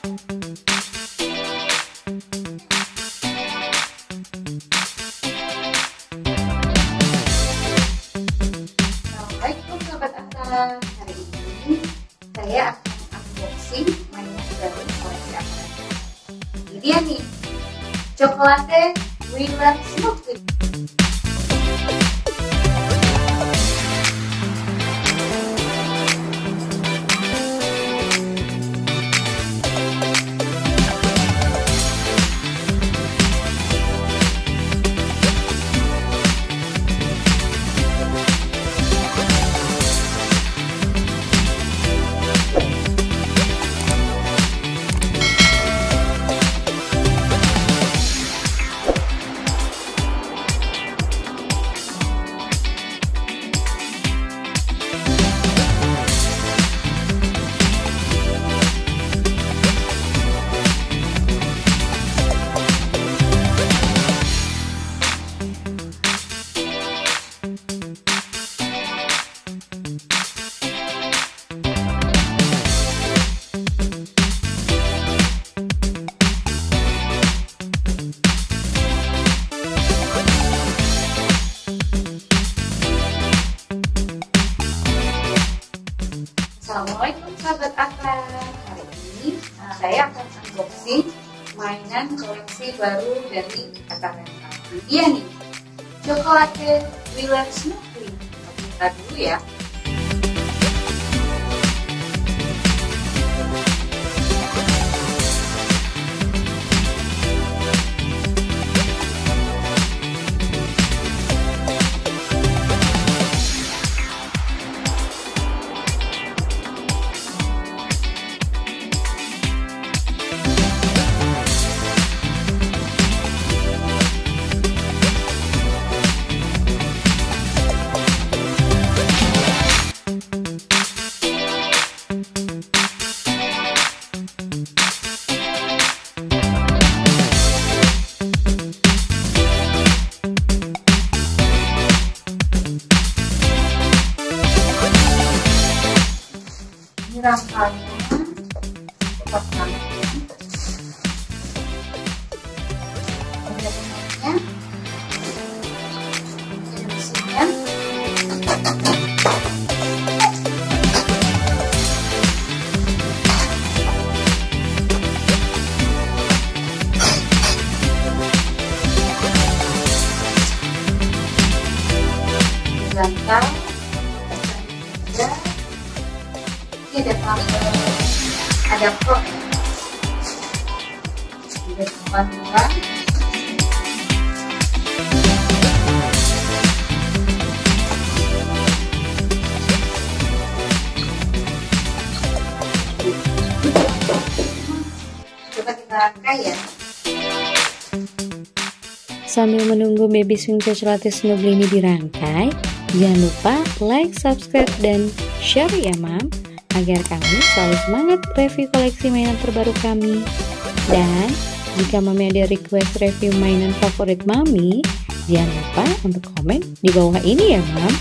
Assalamualaikum sahabat Athar. Hari ini saya akan unboxing mainan baru koleksi Athar. Ini dia nih, Cocolatte Weeler Snuggli. Assalamualaikum sahabat Athar. Hari ini saya akan unboxing mainan koleksi baru dari Athar Lengkap. Dia nih, Cocolatte Weeler Snuggli. Kita dulu ya. Ini rangkanya cepat banget ya. Ada benarnya, ada musiknya. Dilengkap, ini ada kabel, ada port, ada pantulan, coba kita rangkai ya. Sambil menunggu baby swing Cocolatte Snuggli ini dirangkai, jangan lupa like, subscribe, dan share ya mam, agar kami selalu semangat review koleksi mainan terbaru kami. Dan jika mami ada request review mainan favorit mami, jangan lupa untuk komen di bawah ini ya mam.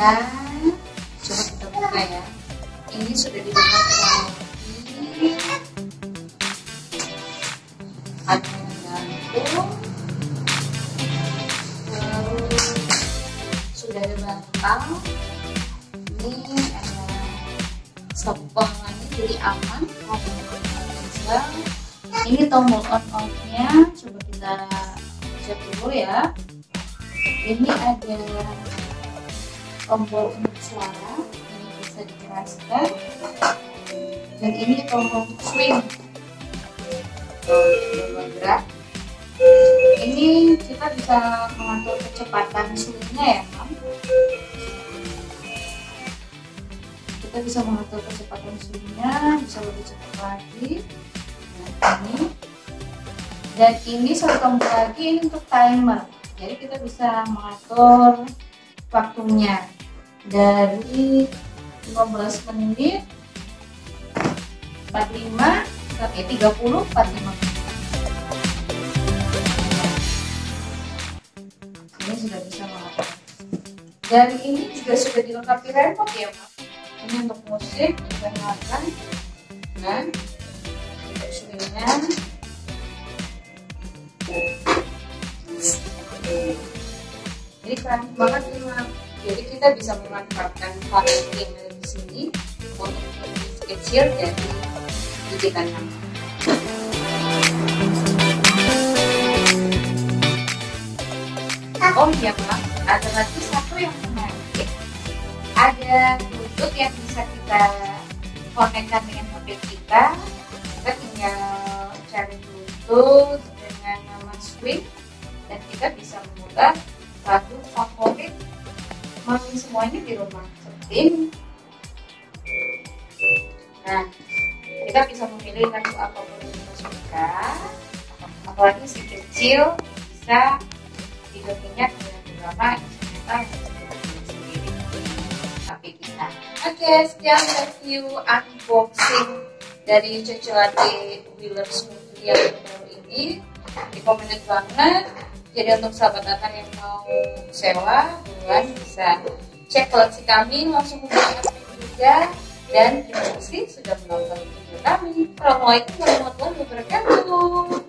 Dan coba kita buka ya. Ini sudah dilengkapi rapi, ada gantung, terus sudah ada bantal. Ini ada stoppengannya jadi aman. Ini tombol on off-nya, coba kita cek dulu ya. Ini ada tombol untuk suara, ini bisa dikeraskan, dan ini tombol swing, gerak. Ini kita bisa mengatur kecepatan swingnya ya, Mam. Kita bisa mengatur kecepatan swingnya, bisa lebih cepat lagi. Nah, ini, dan ini satu tombol lagi, ini untuk timer. Jadi kita bisa mengatur waktunya dari 15 menit 45 sampai 30 45 menit. Ini sudah bisa mengatur. Dari ini juga sudah dilengkapi remote ya, Pak. Ini untuk musik kita nyalakan dan untuk swingnya. Jadi keren banget ini, Mam. Jadi kita bisa memanfaatkan variasi yang ada di sini untuk kecil dari gigitan nyamuk. Oh iya, Mam, ada lagi satu yang menarik. Ada duduk yang bisa kita konekkan dengan HP kita. Kita tinggal cari duduk dengan nama swing dan kita bisa memutar lagu favorit mami semuanya di rumah seperti ini. Nah, kita bisa memilih lagu apapun yang kita suka, apalagi si kecil bisa tidur nyenyak dengan beberapa instrumental yang bisa kita pilih sendiri tapi kita. Oke, sekian review unboxing dari Cocolatte Weeler Snuggli yang baru ini. Recommended banget. Jadi untuk sahabat Athar yang mau sewa, buruan bisa cek koleksi kami, langsung hubungi aktif juga. Dan terima kasih sudah menonton video kami. Assalamualaikum warahmatullahi wabarakatuh.